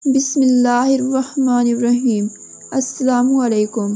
بسم اللہ الرحمن الرحیم۔ السلام علیکم۔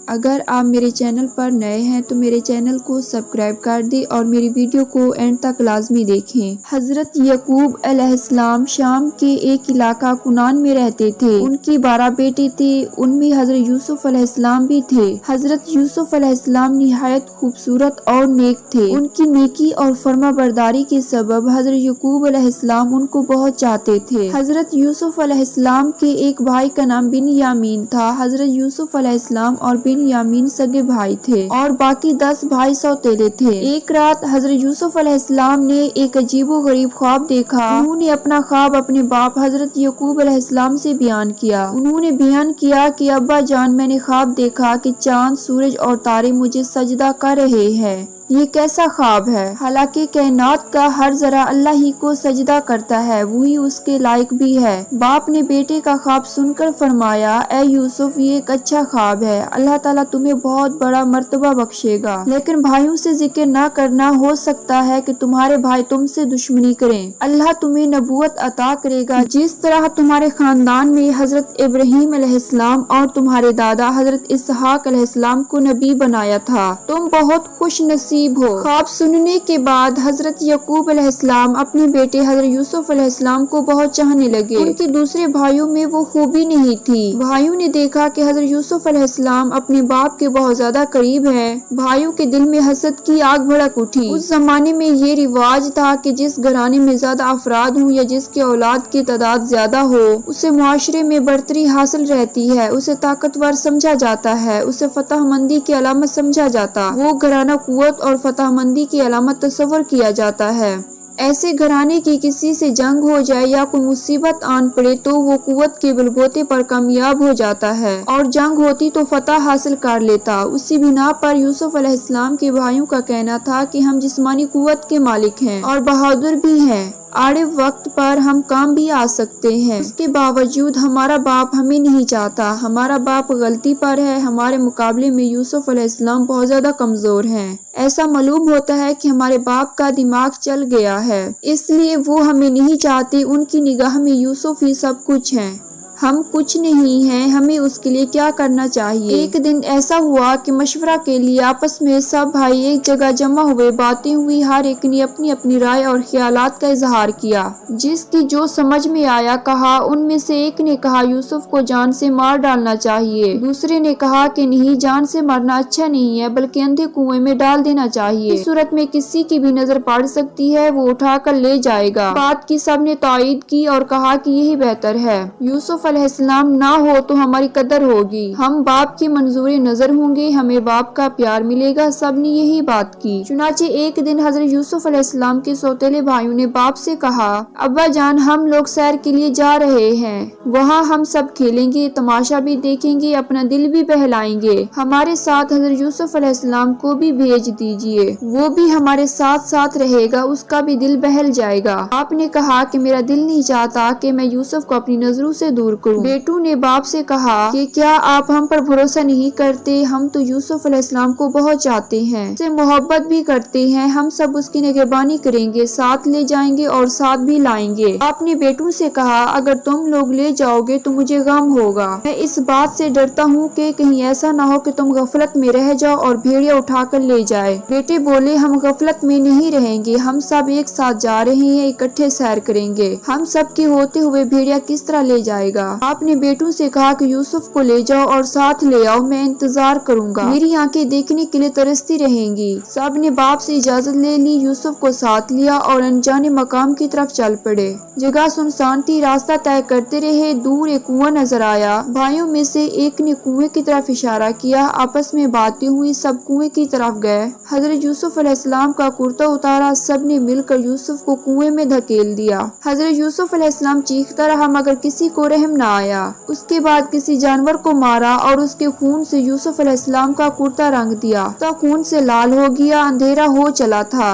اگر آپ میرے چینل پر نئے ہیں تو میرے چینل کو سبسکرائب کر دیں اور میری ویڈیو کو اینڈ تک لازمی دیکھیں۔ حضرت یعقوب علیہ السلام شام کے ایک علاقہ کنان میں رہتے تھے۔ ان کی 12 بیٹے تھے، ان میں حضرت یوسف علیہ السلام بھی تھے۔ حضرت یوسف علیہ السلام نہایت خوبصورت اور نیک تھے۔ ان کی نیکی اور فرما برداری کے سبب حضرت یعقوب علیہ السلام ان کو بہت چاہتے تھے۔ حضرت یوسف علیہ السلام کے ایک بھائی کا نام بن یامین تھا۔ حضرت یوسف علیہ السلام اور بن یامین سگے بھائی تھے اور باقی 10 بھائی سوتیلے تھے۔ ایک رات حضرت یوسف علیہ السلام نے ایک عجیب و غریب خواب دیکھا۔ انہوں نے اپنا خواب اپنے باپ حضرت یعقوب علیہ السلام سے بیان کیا۔ انہوں نے بیان کیا کہ ابا جان، میں نے خواب دیکھا کہ چاند، سورج اور تارے مجھے سجدہ کر رہے ہیں۔ یہ کیسا خواب ہے؟ حالانکہ کائنات کا ہر ذرہ اللہ ہی کو سجدہ کرتا ہے، وہی اس کے لائق بھی ہے۔ باپ نے بیٹے کا خواب سن کر فرمایا، اے یوسف، یہ ایک اچھا خواب ہے، اللہ تعالیٰ تمہیں بہت بڑا مرتبہ بخشے گا، لیکن بھائیوں سے ذکر نہ کرنا، ہو سکتا ہے کہ تمہارے بھائی تم سے دشمنی کریں۔ اللہ تمہیں نبوت عطا کرے گا، جس طرح تمہارے خاندان میں حضرت ابراہیم علیہ السلام اور تمہارے دادا حضرت اسحاق علیہ السلام کو نبی بنایا تھا۔ تم بہت خوش نصیب ہو۔ خواب سننے کے بعد حضرت یعقوب علیہ السلام اپنے بیٹے حضرت یوسف علیہ السلام کو بہت چاہنے لگے۔ ان کے دوسرے بھائیوں میں وہ خوبی نہیں تھی۔ بھائیوں نے دیکھا کہ حضرت یوسف علیہ السلام اپنے باپ کے بہت زیادہ قریب ہیں۔ بھائیوں کے دل میں حسد کی آگ بھڑک اٹھی۔ اس زمانے میں یہ رواج تھا کہ جس گھرانے میں زیادہ افراد ہوں یا جس کے اولاد کی تعداد زیادہ ہو، اسے معاشرے میں برتری حاصل رہتی ہے، اسے طاقتور سمجھا جاتا ہے، اسے فتح مندی کی علامت سمجھا جاتا، وہ گھرانہ قوت اور فتح مندی کی علامت تصور کیا جاتا ہے۔ ایسے گھرانے کی کسی سے جنگ ہو جائے یا کوئی مصیبت آن پڑے تو وہ قوت کے بلبوتے پر کامیاب ہو جاتا ہے، اور جنگ ہوتی تو فتح حاصل کر لیتا۔ اسی بنا پر یوسف علیہ السلام کے بھائیوں کا کہنا تھا کہ ہم جسمانی قوت کے مالک ہیں اور بہادر بھی ہیں، آڑے وقت پر ہم کام بھی آ سکتے ہیں، اس کے باوجود ہمارا باپ ہمیں نہیں چاہتا، ہمارا باپ غلطی پر ہے، ہمارے مقابلے میں یوسف علیہ السلام بہت زیادہ کمزور ہیں۔ ایسا معلوم ہوتا ہے کہ ہمارے باپ کا دماغ چل گیا ہے، اس لیے وہ ہمیں نہیں چاہتے، ان کی نگاہ میں یوسف ہی سب کچھ ہے، ہم کچھ نہیں ہیں، ہمیں اس کے لیے کیا کرنا چاہیے۔ ایک دن ایسا ہوا کہ مشورہ کے لیے آپس میں سب بھائی ایک جگہ جمع ہوئے، باتیں ہوئی، ہر ایک نے اپنی اپنی رائے اور خیالات کا اظہار کیا، جس کی جو سمجھ میں آیا کہا۔ ان میں سے ایک نے کہا یوسف کو جان سے مار ڈالنا چاہیے، دوسرے نے کہا کہ نہیں، جان سے مرنا اچھا نہیں ہے بلکہ اندھے کنویں میں ڈال دینا چاہیے، اس صورت میں کسی کی بھی نظر پڑ سکتی ہے، وہ اٹھا کر لے جائے گا۔ بات کی سب نے تائید کی اور کہا کہ یہی بہتر ہے، یوسف علیہ السلام نہ ہو تو ہماری قدر ہوگی، ہم باپ کے منظور نظر ہوں گے، ہمیں باپ کا پیار ملے گا۔ سب نے یہی بات کی۔ چنانچہ ایک دن حضرت یوسف علیہ السلام کے سوتیلے بھائیوں نے باپ سے کہا، ابا جان، ہم لوگ سیر کے لیے جا رہے ہیں، وہاں ہم سب کھیلیں گے، تماشا بھی دیکھیں گے، اپنا دل بھی بہلائیں گے، ہمارے ساتھ حضرت یوسف علیہ السلام کو بھی بھیج دیجئے، وہ بھی ہمارے ساتھ ساتھ رہے گا، اس کا بھی دل بہل جائے گا۔ آپ نے کہا کہ میرا دل نہیں چاہتا کہ میں یوسف کو اپنی نظروں سے دور کروں۔ بیٹوں نے باپ سے کہا کہ کیا آپ ہم پر بھروسہ نہیں کرتے؟ ہم تو یوسف علیہ السلام کو بہت چاہتے ہیں، اس سے محبت بھی کرتے ہیں، ہم سب اس کی نگہبانی کریں گے، ساتھ لے جائیں گے اور ساتھ بھی لائیں گے۔ آپ نے بیٹوں سے کہا، اگر تم لوگ لے جاؤ گے تو مجھے غم ہوگا، میں اس بات سے ڈرتا ہوں کہ کہیں ایسا نہ ہو کہ تم غفلت میں رہ جاؤ اور بھیڑیا اٹھا کر لے جائے۔ بیٹے بولے، ہم غفلت میں نہیں رہیں گے، ہم سب ایک ساتھ جا رہے ہیں، اکٹھے سیر کریں گے، ہم سب کے ہوتے ہوئے بھیڑیا کس طرح لے جائے گا؟ آپ نے بیٹوں سے کہا کہ یوسف کو لے جاؤ اور ساتھ لے آؤ، میں انتظار کروں گا، میری آنکھیں دیکھنے کے لیے ترستی رہیں گی۔ سب نے باپ سے اجازت لے لی، یوسف کو ساتھ لیا اور انجانے مقام کی طرف چل پڑے۔ جگہ سنسان تھی، راستہ طے کرتے رہے، دور ایک کنواں نظر آیا۔ بھائیوں میں سے ایک نے کنویں کی طرف اشارہ کیا، آپس میں باتیں ہوئی، سب کنویں کی طرف گئے۔ حضرت یوسف علیہ السلام کا کرتا اتارا، سب نے مل کر یوسف کو کنویں میں دھکیل دیا۔ حضرت یوسف علیہ السلام چیختا رہا مگر کسی کو رحم نہ آیا۔ اس کے بعد کسی جانور کو مارا اور اس کے خون سے یوسف علیہ السلام کا کرتا رنگ دیا، تو خون سے لال ہو گیا، اندھیرا ہو چلا تھا۔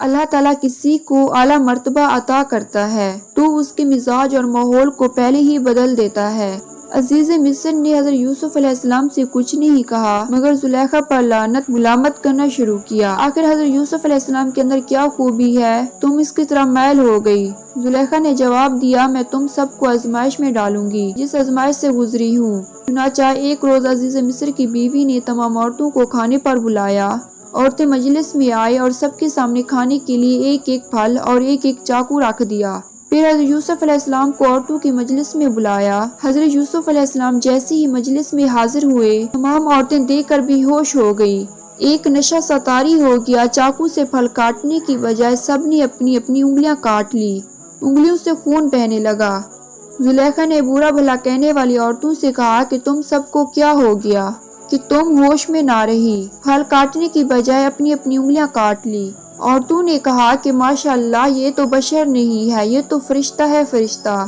اللہ تعالیٰ کسی کو اعلیٰ مرتبہ عطا کرتا ہے تو اس کے مزاج اور ماحول کو پہلے ہی بدل دیتا ہے۔ عزیز مصر نے حضرت یوسف علیہ السلام سے کچھ نہیں کہا مگر زلیخا پر لعنت ملامت کرنا شروع کیا۔ آخر حضرت یوسف علیہ السلام کے اندر کیا خوبی ہے تم اس کی طرح میل ہو گئی؟ زلیخا نے جواب دیا، میں تم سب کو آزمائش میں ڈالوں گی جس آزمائش سے گزری ہوں۔ چنانچہ ایک روز عزیز مصر کی بیوی نے تمام عورتوں کو کھانے پر بلایا۔ عورتیں مجلس میں آئی اور سب کے سامنے کھانے کے لیے ایک ایک پھل اور ایک ایک چاقو رکھ دیا۔ پھر حضرت یوسف علیہ السلام کو عورتوں کی مجلس میں بلایا۔ حضرت یوسف علیہ السلام جیسے ہی مجلس میں حاضر ہوئے تمام عورتیں دیکھ کر بے ہوش ہو گئی۔ ایک نشہ سا طاری ہو گیا، چاقو سے پھل کاٹنے کی بجائے سب نے اپنی اپنی انگلیاں کاٹ لی، انگلیوں سے خون بہنے لگا۔ زلیخا نے برا بھلا کہنے والی عورتوں سے کہا کہ تم سب کو کیا ہو گیا کہ تم ہوش میں نہ رہی، پھل کاٹنے کی بجائے اپنی اپنی انگلیاں کاٹ لی۔ عورتوں نے کہا کہ ماشاءاللہ یہ تو بشر نہیں ہے، یہ تو فرشتہ ہے، فرشتہ،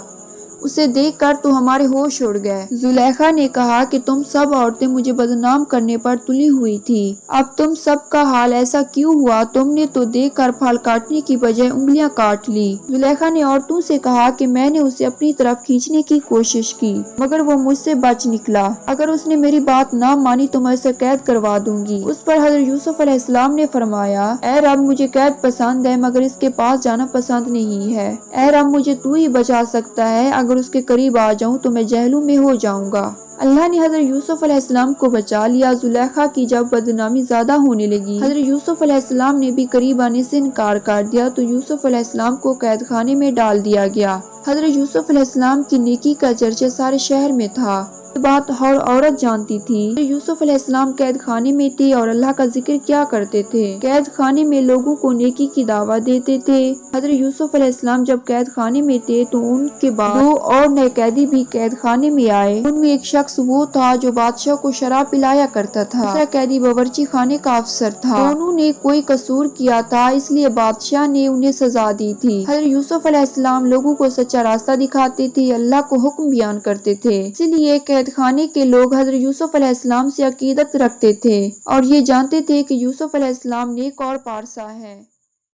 اسے دیکھ کر تو ہمارے ہوش اڑ گئے۔ زلیخا نے کہا کہ تم سب عورتیں مجھے بدنام کرنے پر تلی ہوئی تھی، اب تم سب کا حال ایسا کیوں ہوا؟ تم نے تو دیکھ کر پھل کاٹنے کی بجائے انگلیاں کاٹ لی۔ زلیخا نے عورتوں سے کہا کہ میں نے اسے اپنی طرف کھینچنے کی کوشش کی مگر وہ مجھ سے بچ نکلا، اگر اس نے میری بات نہ مانی تو میں اسے قید کروا دوں گی۔ اس پر حضرت یوسف علیہ السلام نے فرمایا، اے رب مجھے قید پسند ہے مگر اس کے پاس جانا پسند نہیں ہے، اے رب مجھے تو ہی بچا سکتا ہے، اگر اس کے قریب آ جاؤں تو میں جہلوں میں ہو جاؤں گا۔ اللہ نے حضرت یوسف علیہ السلام کو بچا لیا۔ زلیخا کی جب بدنامی زیادہ ہونے لگی، حضرت یوسف علیہ السلام نے بھی قریب آنے سے انکار کر دیا تو یوسف علیہ السلام کو قید خانے میں ڈال دیا گیا۔ حضرت یوسف علیہ السلام کی نیکی کا چرچا سارے شہر میں تھا، یہ بات ہر عورت جانتی تھی۔ یوسف علیہ السلام قید خانے میں تھے اور اللہ کا ذکر کیا کرتے تھے، قید خانے میں لوگوں کو نیکی کی دعوت دیتے تھے۔ حضرت یوسف علیہ السلام جب قید خانے میں تھے تو ان کے بعد 2 اور نئے قیدی بھی قید خانے میں آئے۔ ان میں ایک شخص وہ تھا جو بادشاہ کو شراب پلایا کرتا تھا، دوسرا قیدی باورچی خانے کا افسر تھا۔ دونوں نے کوئی قصور کیا تھا اس لیے بادشاہ نے انہیں سزا دی تھی۔ حضرت یوسف علیہ السلام لوگوں کو سچا راستہ دکھاتے تھے، اللہ کو حکم بیان کرتے تھے، اسی لیے قید خانے کے لوگ حضرت یوسف علیہ السلام سے عقیدت رکھتے تھے اور یہ جانتے تھے کہ یوسف علیہ السلام نیک اور پارسا ہے۔